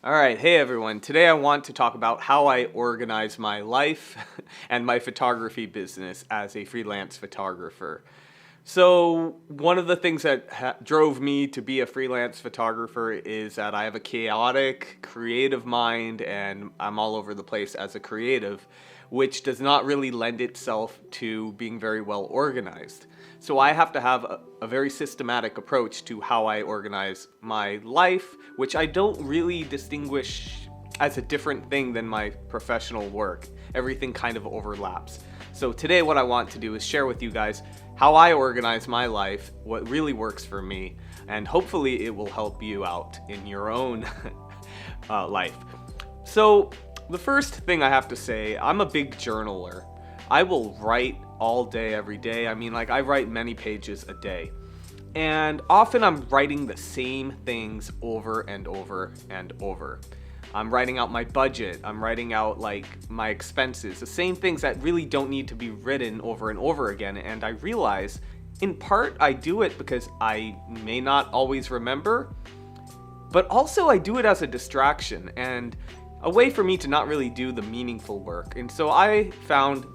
All right, hey everyone. Today I want to talk about how I organize my life and my photography business as a freelance photographer. So, one of the things that drove me to be a freelance photographer is that I have a chaotic, creative mind and I'm all over the place as a creative, which does not really lend itself to being very well organized. So, I have to have a very systematic approach to how I organize my life, which I don't really distinguish as a different thing than my professional work. Everything kind of overlaps. So today what I want to do is share with you guys how I organize my life, what really works for me, and hopefully it will help you out in your own life. So the first thing I have to say, I'm a big journaler. I will write all day, every day. I mean, like I write many pages a day. And often I'm writing the same things over and over and over. I'm writing out my budget. I'm writing out like my expenses, the same things that really don't need to be written over and over again. And I realize in part I do it because I may not always remember, but also I do it as a distraction and a way for me to not really do the meaningful work. And so I found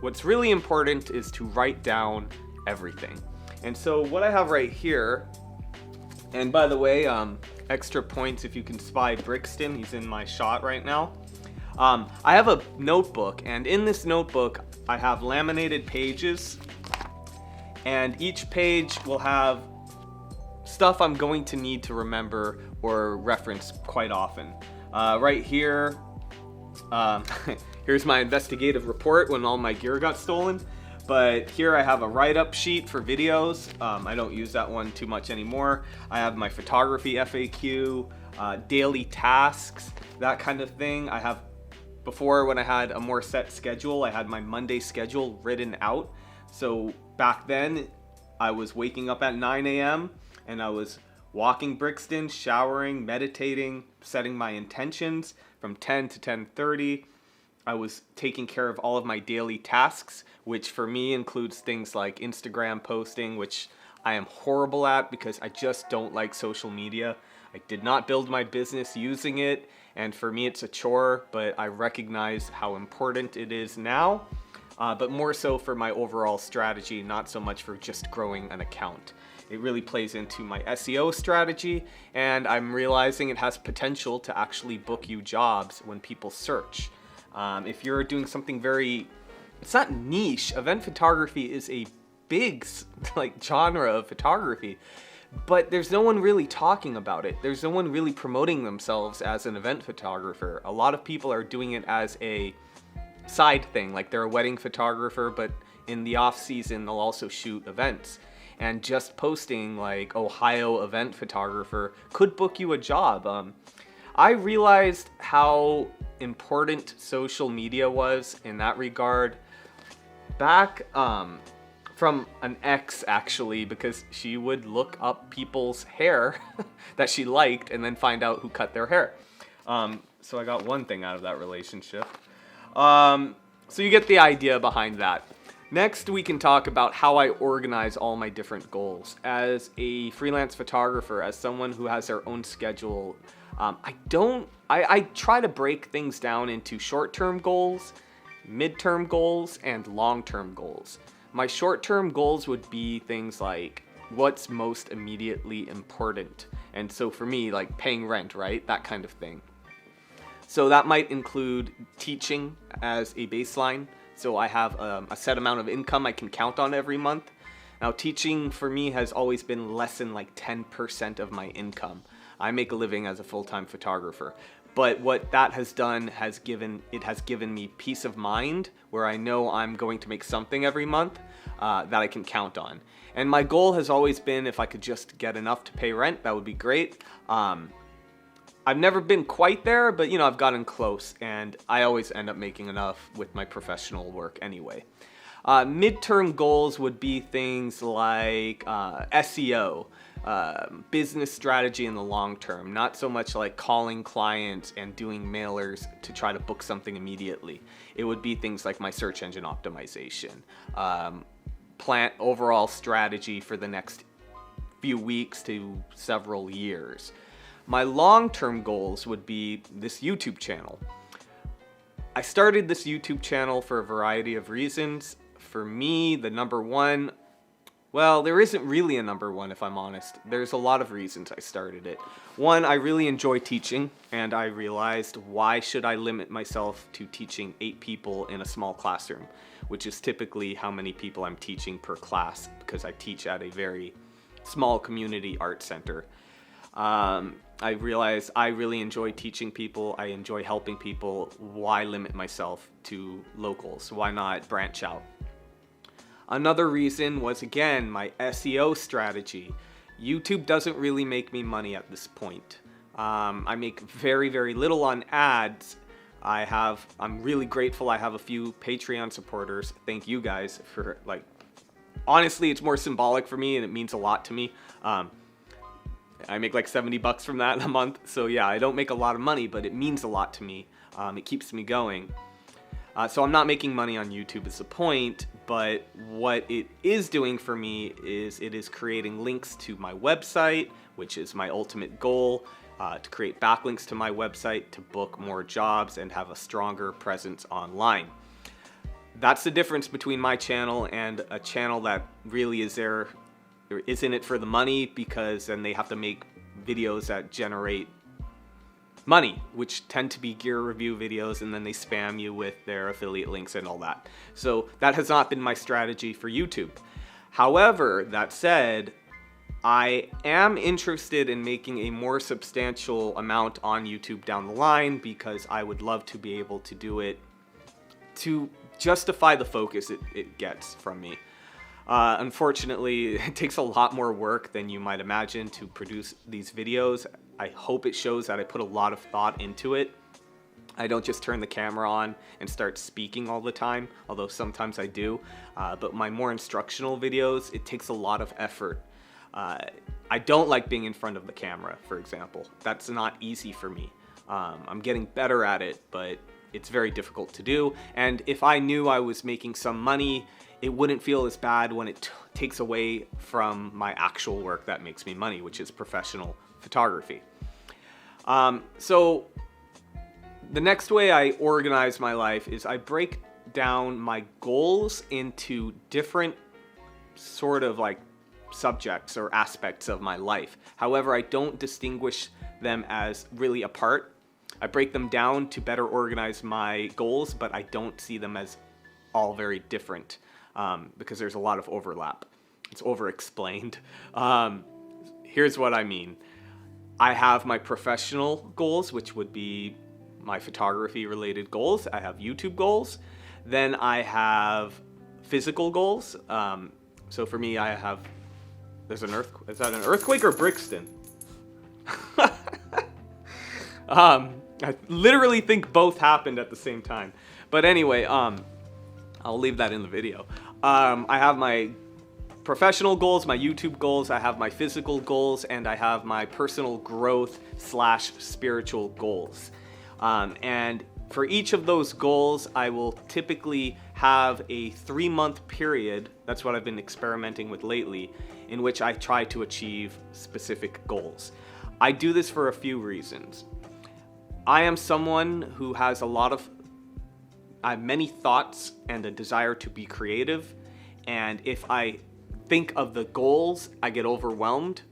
what's really important is to write down everything. And so what I have right here, and by the way, extra points if you can spy Brixton. He's in my shot right now. I have a notebook, and in this notebook, I have laminated pages, and each page will have stuff I'm going to need to remember or reference quite often. Right here, here's my investigative report when all my gear got stolen. But here I have a write-up sheet for videos. I don't use that one too much anymore. I have my photography FAQ, daily tasks, that kind of thing. I have, before when I had a more set schedule, I had my Monday schedule written out. So back then, I was waking up at 9 a.m. and I was walking Brixton, showering, meditating, setting my intentions from 10 to 10:30. I was taking care of all of my daily tasks, which for me includes things like Instagram posting, which I am horrible at because I just don't like social media. I did not build my business using it, and for me it's a chore, but I recognize how important it is now, but more so for my overall strategy, not so much for just growing an account. It really plays into my SEO strategy, and I'm realizing it has potential to actually book you jobs when people search. If you're doing something it's not niche. Event photography is a big genre of photography, but there's no one really talking about it. There's no one really promoting themselves as an event photographer. A lot of people are doing it as a side thing, like they're a wedding photographer, but in the off season they'll also shoot events. And just posting like Ohio event photographer could book you a job. I realized how important social media was in that regard back from an ex, actually, because she would look up people's hair that she liked and then find out who cut their hair. So I got one thing out of that relationship. So you get the idea behind that. Next, we can talk about how I organize all my different goals. As a freelance photographer, as someone who has their own schedule, I try to break things down into short-term goals, mid-term goals, and long-term goals. My short-term goals would be things like what's most immediately important. And so for me, like paying rent, right? That kind of thing. So that might include teaching as a baseline. So I have a set amount of income I can count on every month. Now, teaching for me has always been less than like 10% of my income. I make a living as a full-time photographer. But what that has done it has given me peace of mind where I know I'm going to make something every month that I can count on. And my goal has always been if I could just get enough to pay rent, that would be great. I've never been quite there, but I've gotten close, and I always end up making enough with my professional work anyway. Midterm goals would be things like SEO, business strategy in the long term, not so much like calling clients and doing mailers to try to book something immediately. It would be things like my search engine optimization, plan overall strategy for the next few weeks to several years. My long-term goals would be this YouTube channel. I started this YouTube channel for a variety of reasons. For me, the number one, well, there isn't really a number one if I'm honest. There's a lot of reasons I started it. One, I really enjoy teaching, and I realized, why should I limit myself to teaching 8 people in a small classroom, which is typically how many people I'm teaching per class, because I teach at a very small community art center. I realized I really enjoy teaching people. I enjoy helping people. Why limit myself to locals? Why not branch out? Another reason was, again, my SEO strategy. YouTube doesn't really make me money at this point. I make very, very little on ads. I'm really grateful I have a few Patreon supporters. Thank you guys for, honestly, it's more symbolic for me and it means a lot to me. I make like $70 from that a month. So yeah, I don't make a lot of money, but it means a lot to me. It keeps me going. So I'm not making money on YouTube is the point, but what it is doing for me is it is creating links to my website, which is my ultimate goal, to create backlinks to my website, to book more jobs and have a stronger presence online. That's the difference between my channel and a channel that really is in it for the money, because then they have to make videos that generate money, which tend to be gear review videos, and then they spam you with their affiliate links and all that. So that has not been my strategy for YouTube. However, that said, I am interested in making a more substantial amount on YouTube down the line, because I would love to be able to do it to justify the focus it gets from me. Unfortunately, it takes a lot more work than you might imagine to produce these videos. I hope it shows that I put a lot of thought into it. I don't just turn the camera on and start speaking all the time, although sometimes I do. But my more instructional videos, it takes a lot of effort. I don't like being in front of the camera, for example. That's not easy for me. I'm getting better at it, but it's very difficult to do. And if I knew I was making some money, it wouldn't feel as bad when it takes away from my actual work that makes me money, which is professional photography. So the next way I organize my life is I break down my goals into different sort of subjects or aspects of my life. However, I don't distinguish them as really apart. I break them down to better organize my goals, but I don't see them as all very different, because there's a lot of overlap. It's over-explained. Here's what I mean. I have my professional goals, which would be my photography-related goals. I have YouTube goals. Then I have physical goals. So for me, there's an earthquake. Is that an earthquake or Brixton? I literally think both happened at the same time. But anyway, I'll leave that in the video. I have my professional goals, my YouTube goals, I have my physical goals, and I have my personal growth / spiritual goals. And for each of those goals, I will typically have a 3-month period, that's what I've been experimenting with lately, in which I try to achieve specific goals. I do this for a few reasons. I am someone who has I have many thoughts and a desire to be creative, and if I think of the goals, I get overwhelmed.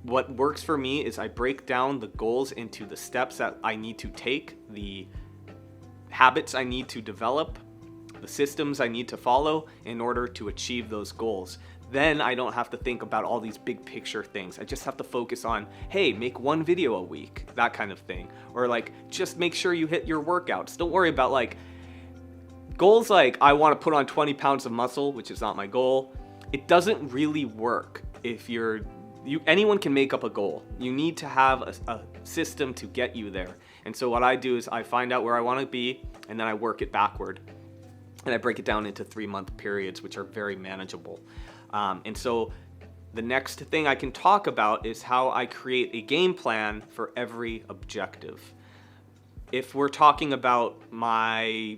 What works for me is I break down the goals into the steps that I need to take, the habits I need to develop, the systems I need to follow in order to achieve those goals. Then I don't have to think about all these big picture things. I just have to focus on, hey, make 1 video a week, that kind of thing. Or just make sure you hit your workouts. Don't worry about goals I want to put on 20 pounds of muscle, which is not my goal. It doesn't really work if anyone can make up a goal. You need to have a system to get you there. And so what I do is I find out where I want to be, and then I work it backward. And I break it down into 3-month periods, which are very manageable. And so the next thing I can talk about is how I create a game plan for every objective. If we're talking about my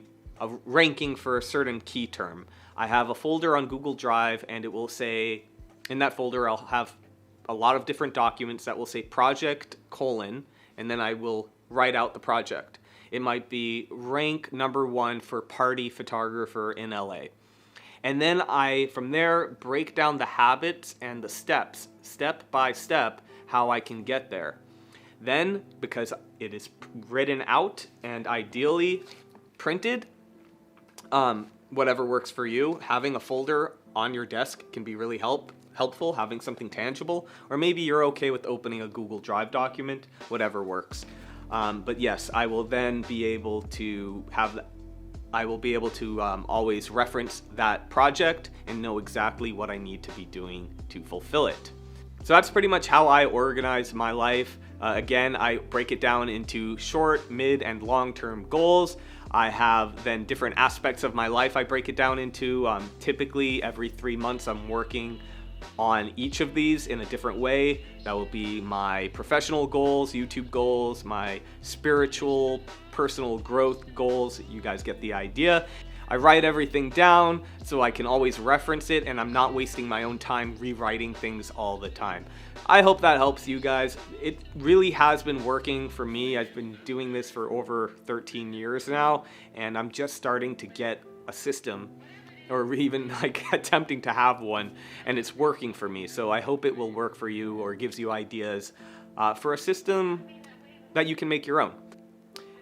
ranking for a certain key term, I have a folder on Google Drive, and it will say, in that folder I'll have a lot of different documents that will say project : and then I will write out the project. It might be rank #1 for party photographer in LA. And then I, from there, break down the habits and the steps, step by step, how I can get there. Then, because it is written out and ideally printed, whatever works for you, having a folder on your desk can be really helpful, having something tangible, or maybe you're okay with opening a Google Drive document, whatever works. But yes, I will then be able to always reference that project and know exactly what I need to be doing to fulfill it. So that's pretty much how I organize my life. Again, I break it down into short, mid, and long-term goals. I have then different aspects of my life I break it down into. Typically, every 3 months, I'm working on each of these in a different way. That will be my professional goals, YouTube goals, my spiritual, personal growth goals. You guys get the idea. I write everything down so I can always reference it, and I'm not wasting my own time rewriting things all the time. I hope that helps you guys. It really has been working for me. I've been doing this for over 13 years now, and I'm just starting to get a system, or even like attempting to have one, and it's working for me. So I hope it will work for you, or gives you ideas for a system that you can make your own.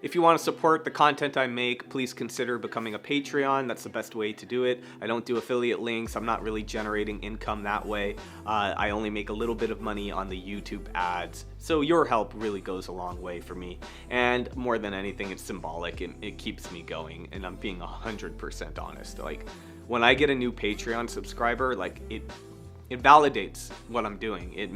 If you want to support the content I make, please consider becoming a Patreon. That's the best way to do it. I don't do affiliate links. I'm not really generating income that way. I only make a little bit of money on the YouTube ads. So your help really goes a long way for me. And more than anything, it's symbolic. It keeps me going, and I'm being 100% honest. Like, when I get a new Patreon subscriber, like it validates what I'm doing. It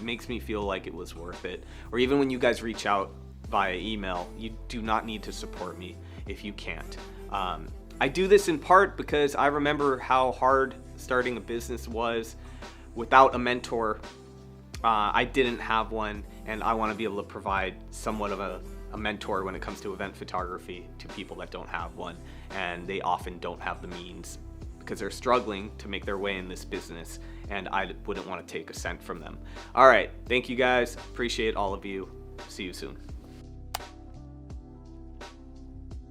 makes me feel like it was worth it. Or even when you guys reach out via email, you do not need to support me if you can't. I do this in part because I remember how hard starting a business was without a mentor. I didn't have one, and I want to be able to provide somewhat of a mentor when it comes to event photography to people that don't have one, and they often don't have the means because they're struggling to make their way in this business, and I wouldn't want to take a cent from them. All right, thank you guys. Appreciate all of you. See you soon.